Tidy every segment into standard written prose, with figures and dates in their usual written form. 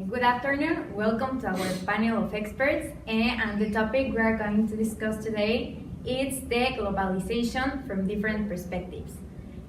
Good afternoon, welcome to our panel of experts, and the topic we are going to discuss today is the globalization from different perspectives.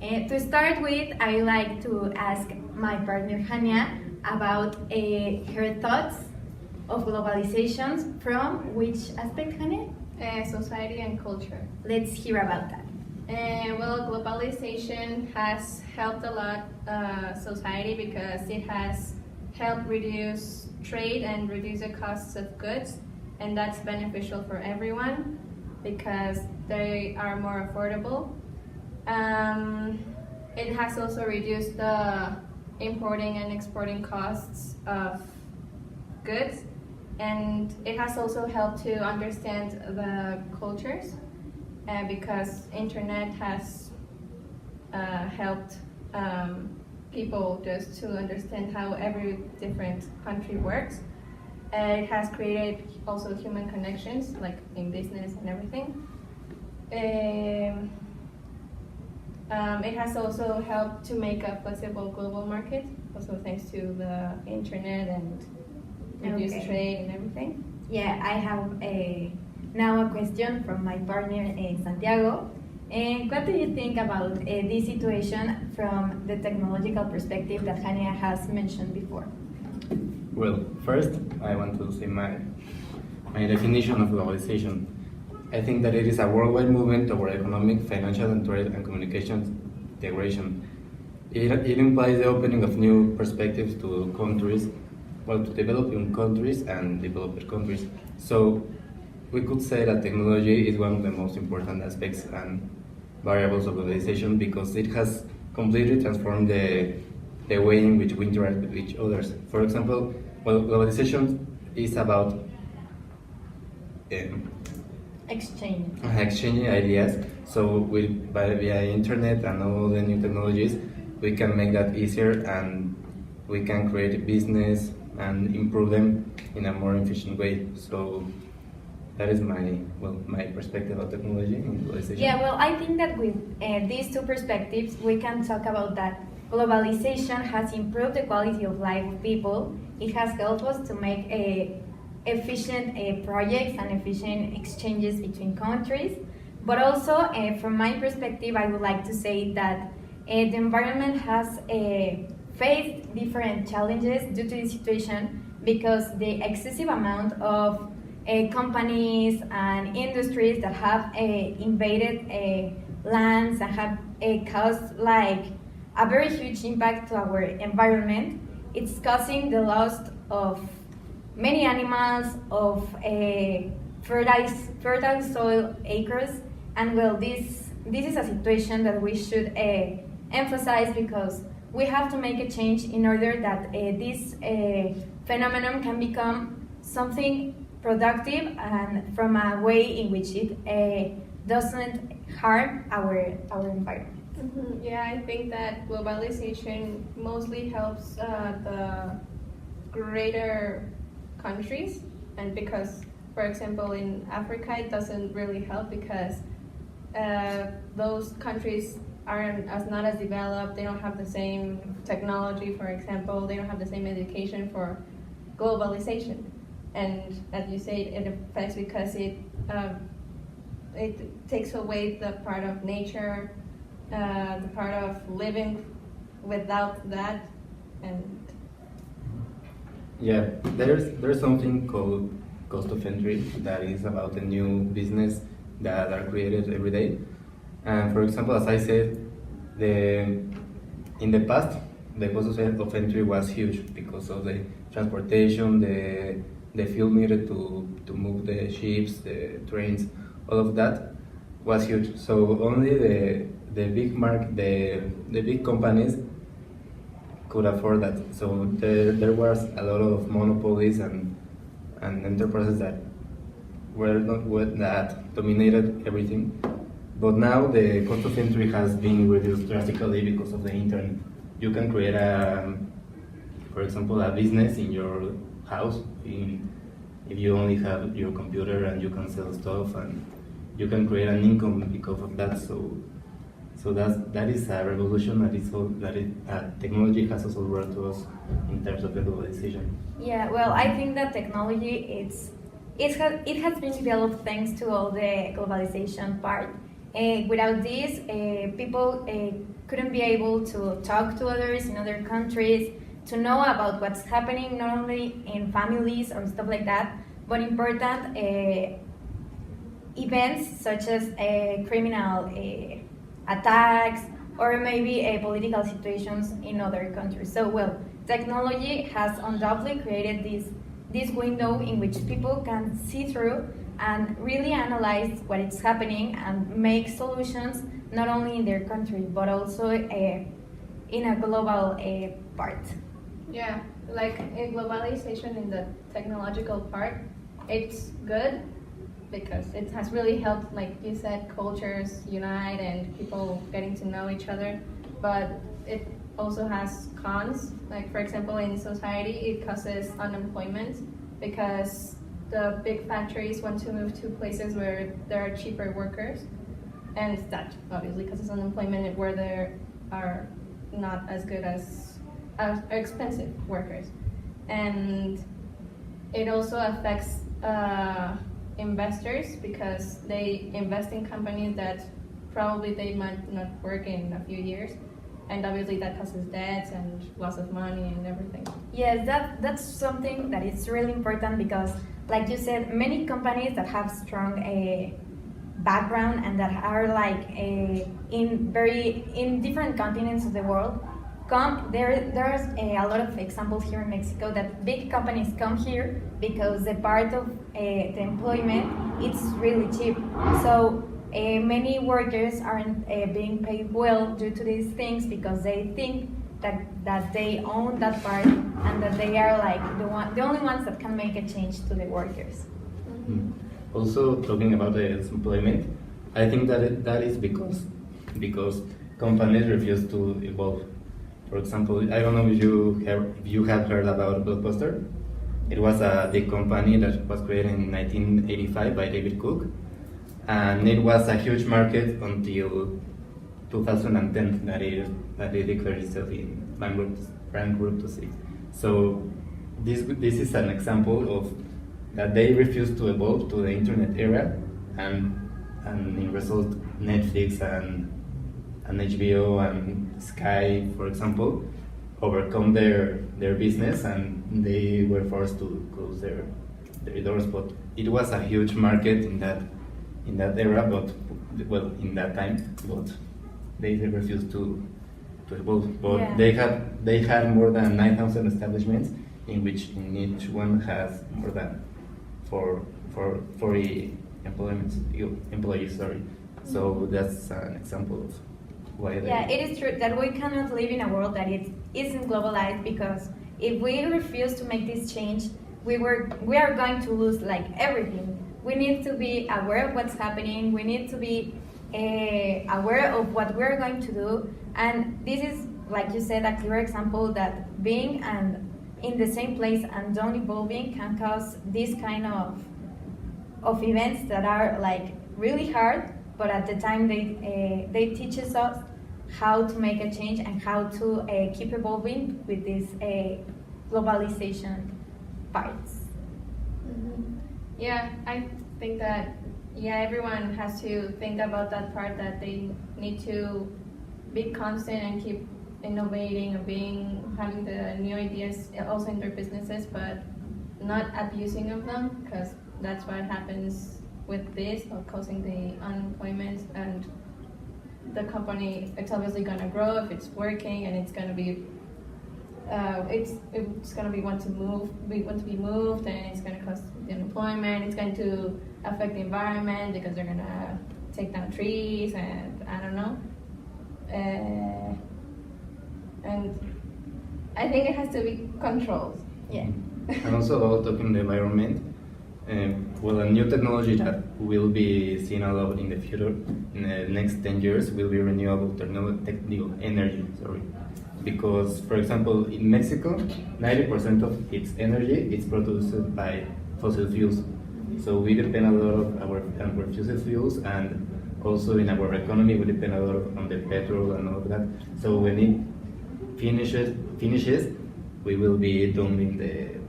To start with, I would like to ask my partner Hania about her thoughts of globalization from which aspect, Hania? Society and culture. Let's hear about that. Well, globalization has helped a lot society because it has helped reduce trade and reduce the costs of goods, and that's beneficial for everyone because they are more affordable. It has also reduced the importing and exporting costs of goods, and it has also helped to understand the cultures because internet has helped people just to understand how every different country works. It has created also human connections, like in business and everything. It has also helped to make a flexible global market, also thanks to the internet and reduced trade and everything. Yeah, I have now a question from my partner Santiago. What do you think about this situation from the technological perspective that Hania has mentioned before? Well, first, I want to say my definition of globalization. I think that it is a worldwide movement toward economic, financial, and trade and communications integration. It implies the opening of new perspectives to countries, well, to developing countries and developed countries. So we could say that technology is one of the most important aspects and variables of globalization because it has completely transformed the way in which we interact with each other. For example, well, globalization is about exchanging ideas. So via internet and all the new technologies, we can make that easier and we can create business and improve them in a more efficient way. So that is my perspective of technology and globalization. Yeah, well, I think that with these two perspectives, we can talk about that globalization has improved the quality of life of people. It has helped us to make efficient projects and efficient exchanges between countries. But also, from my perspective, I would like to say that the environment has faced different challenges due to this situation because the excessive amount of companies and industries that have invaded lands and have caused like a very huge impact to our environment. It's causing the loss of many animals, of fertile soil acres, and well, this is a situation that we should emphasize because we have to make a change in order that this phenomenon can become something productive and from a way in which it doesn't harm our environment. Mm-hmm. Yeah, I think that globalization mostly helps the greater countries, and because, for example, in Africa it doesn't really help because those countries aren't not as developed. They don't have the same technology, for example. They don't have the same education for globalization. And as you say, it affects because it takes away the part of nature, the part of living without that, and yeah, there's something called cost of entry that is about the new business that are created every day. And for example, as I said, in the past the cost of entry was huge because of the transportation, the fuel needed to move the ships, the trains, all of that was huge. So only the big companies could afford that. So there was a lot of monopolies and enterprises that that dominated everything. But now the cost of entry has been reduced drastically because of the internet. You can create for example, a business in your house if you only have your computer and you can sell stuff and you can create an income because of that. So that is a revolution technology has also brought to us in terms of the globalization. Yeah, well, I think that technology it has been developed thanks to all the globalization part. Without this, people couldn't be able to talk to others in other countries, to know about what's happening not only in families or stuff like that, but important events such as criminal attacks or maybe political situations in other countries. So, well, technology has undoubtedly created this window in which people can see through and really analyze what is happening and make solutions not only in their country but also in a global part. Yeah, like in globalization in the technological part, it's good because it has really helped, like you said, cultures unite and people getting to know each other. But it also has cons. Like for example, in society, it causes unemployment because the big factories want to move to places where there are cheaper workers, and that obviously causes unemployment where there are not as good as expensive workers, and it also affects investors because they invest in companies that probably they might not work in a few years, and obviously that causes debts and loss of money and everything. Yes, that's something that is really important because, like you said, many companies that have strong background and that are like in different continents of the world there's a lot of examples here in Mexico that big companies come here because the part of the employment it's really cheap. So many workers aren't being paid well due to these things because they think that they own that part and that they are like the only ones that can make a change to the workers. Mm. Also, talking about the employment, I think that is because companies refuse to evolve. For example, I don't know if you have heard about Blockbuster. It was a big company that was created in 1985 by David Cook, and it was a huge market until 2010 that it declared itself in bankruptcy. So this is an example of that they refused to evolve to the internet era, and in result Netflix and HBO and Sky, for example, overcome their business and they were forced to close their doors. But it was a huge market in that era, but well in that time, but they refused to evolve. But Yeah. they had more than 9,000 establishments in which in each one has more than 40 employees. Sorry. So that's an example of why they. Yeah, it is true that we cannot live in a world that it isn't globalized because if we refuse to make this change, we are going to lose like everything. We need to be aware of what's happening. We need to be aware of what we're going to do. And this is, like you said, a clear example that being and in the same place and don't evolving can cause this kind of events that are like really hard, but at the time they teaches us how to make a change and how to keep evolving with this globalization parts. Mm-hmm. Yeah, I think that everyone has to think about that part that they need to be constant and keep innovating and having the new ideas also in their businesses, but not abusing of them because that's what happens with this, of causing the unemployment, and the company it's obviously gonna grow if it's working and it's gonna be it's gonna be want to be moved, and it's gonna cause the unemployment. It's going to affect the environment because they're gonna take down trees and I don't know. And I think it has to be controlled. Yeah. And also about talking the environment, well, a new technology that will be seen a lot in the future, in the next 10 years, will be renewable energy. Sorry, because for example, in Mexico, 90% of its energy is produced by fossil fuels. So we depend a lot of our fossil fuels, and also in our economy we depend a lot on the petrol and all of that. So when it finishes, we will be done in the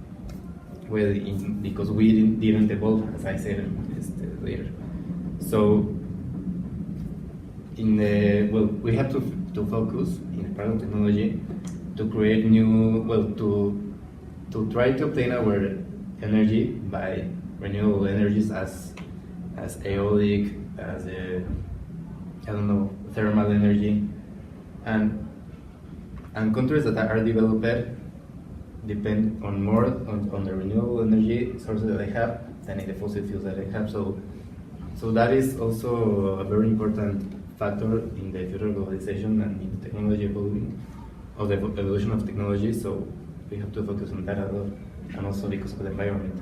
because we didn't evolve, as I said later. So we have to focus in the part of technology to create new to try to obtain our energy by renewable energies as aeolic, as thermal energy, and countries that are developed depend more on the renewable energy sources that they have than in the fossil fuels that they have. So that is also a very important factor in the future globalization and in technology evolving, or the evolution of technology. So we have to focus on that a lot, and also because of the environment.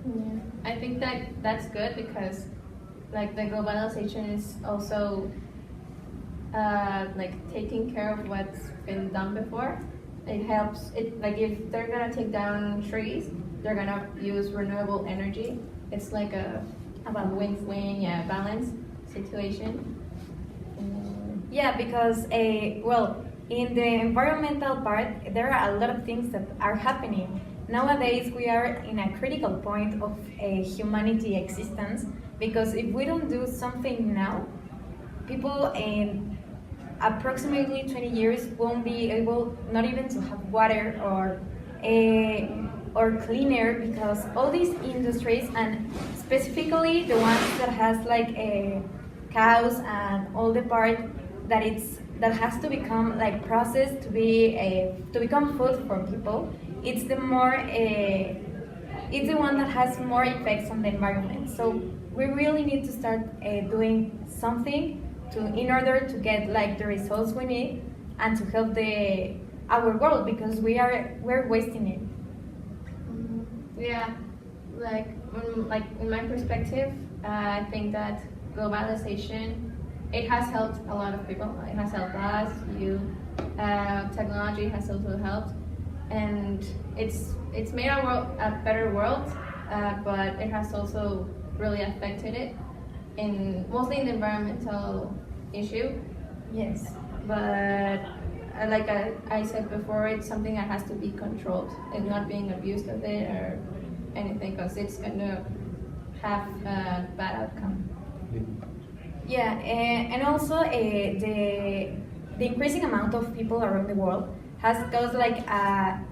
Yeah, I think that's good because like the globalization is also like taking care of what's been done before. It helps. It like if they're gonna take down trees, they're gonna use renewable energy. It's like a win-win, balance situation. Yeah, because in the environmental part, there are a lot of things that are happening. Nowadays, we are in a critical point of humanity existence, because if we don't do something now, people in approximately 20 years won't be able not even to have water or clean air, because all these industries, and specifically the ones that has like cows and all the part that has to become like processed to become food for people, it's the one that has more effects on the environment. So we really need to start doing something in order to get like the results we need and to help our world, because we're wasting it. Yeah, like in my perspective, I think that globalization, it has helped a lot of people. It has helped us, you. Technology has also helped, and it's made our world a better world. But it has also really affected it mostly in the environmental issue. Yes. But like I said before, it's something that has to be controlled and not being abused of it or anything, because it's going to have a bad outcome. Yeah, and also the increasing amount of people around the world has caused like a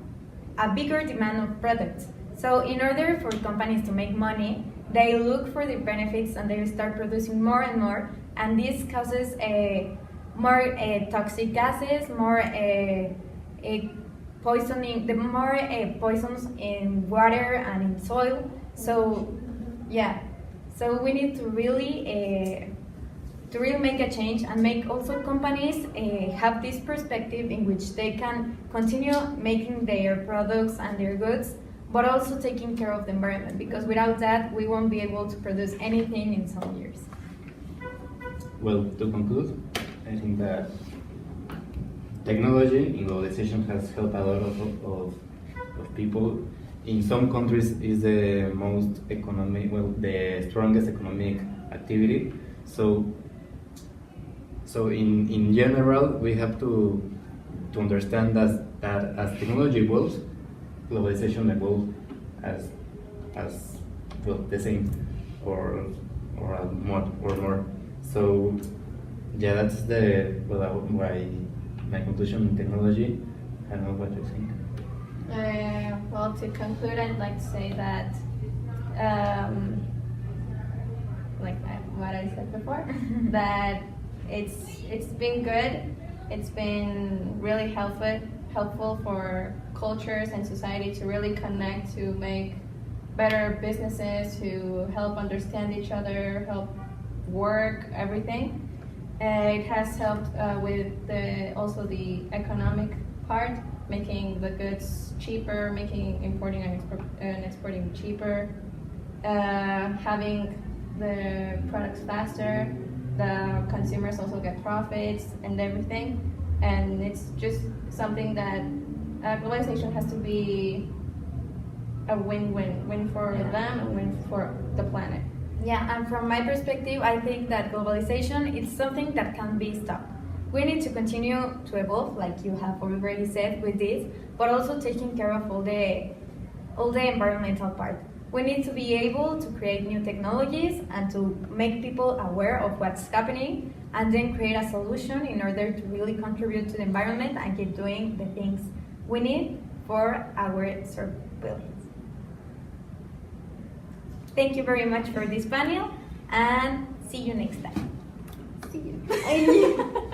bigger demand of products. So in order for companies to make money, they look for the benefits and they start producing more and more, and this causes more toxic gases, more poisoning, the more poisons in water and in soil. So yeah, so we need to really make a change and make also companies have this perspective in which they can continue making their products and their goods, but also taking care of the environment, because without that we won't be able to produce anything in some years. Well, to conclude, I think that technology in globalization has helped a lot of people. In some countries is the most the strongest economic activity. So in general, we have to understand that as technology evolves, globalization evolves as the same or more. So yeah, that's my conclusion in technology. I don't know what you think. Well, to conclude, I'd like to say that, what I said before, that it's been good. It's been really helpful for cultures and society to really connect, to make better businesses, to help understand each other, help work, everything. It has helped with also the economic part, making the goods cheaper, making importing and exporting cheaper, having the products faster. The consumers also get profits and everything, and it's just something that globalization has to be a win-win for them and win for the planet. Yeah, and from my perspective, I think that globalization is something that can be stopped. We need to continue to evolve, like you have already said with this, but also taking care of all the environmental part. We need to be able to create new technologies and to make people aware of what's happening and then create a solution in order to really contribute to the environment and keep doing the things we need for our survival. Thank you very much for this panel and see you next time. See you.